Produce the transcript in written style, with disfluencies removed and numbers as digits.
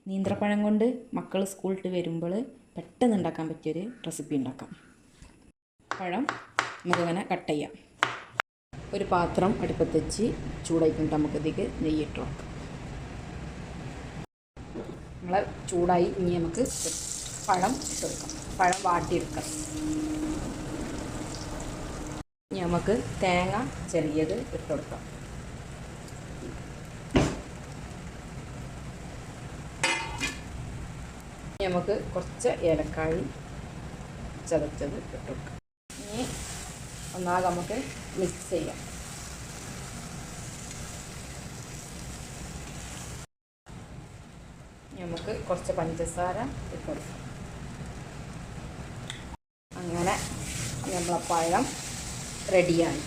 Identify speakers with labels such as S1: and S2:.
S1: നീന്ത്രപ്പഴം കൊണ്ട് മക്കൾ സ്കൂളിട്ട് വരുമ്പോൾ പെട്ടെന്ന് ഉണ്ടാക്കാൻ പറ്റിയൊരു റെസിപ്പി ഉണ്ടാക്കാം. പഴം നമുക്കിങ്ങനെ കട്ട് ചെയ്യാം. ഒരു പാത്രം അടുപ്പത്ത് വെച്ച് ചൂടായിക്കൊണ്ട് നമുക്കിതിലേക്ക് നെയ്യിട്ട് വെക്കാം. നമ്മളെ ചൂടായി ഇനി നമുക്ക് പഴം ഇട്ടെടുക്കാം. പഴം വാട്ടിയെടുക്കാം. ഇനി നമുക്ക് തേങ്ങ ചെറിയത് ഇട്ടെടുക്കാം. ഇനി നമുക്ക് കുറച്ച് ഏലക്കായി ചതച്ചത് ഇട്ടെടുക്കാം. ഇനി ഒന്നാകെ നമുക്ക് മിക്സ് ചെയ്യാം. നമുക്ക് കുറച്ച് പഞ്ചസാര ഇട്ടെടുക്കാം. അങ്ങനെ നമ്മളെ പഴം റെഡിയായി.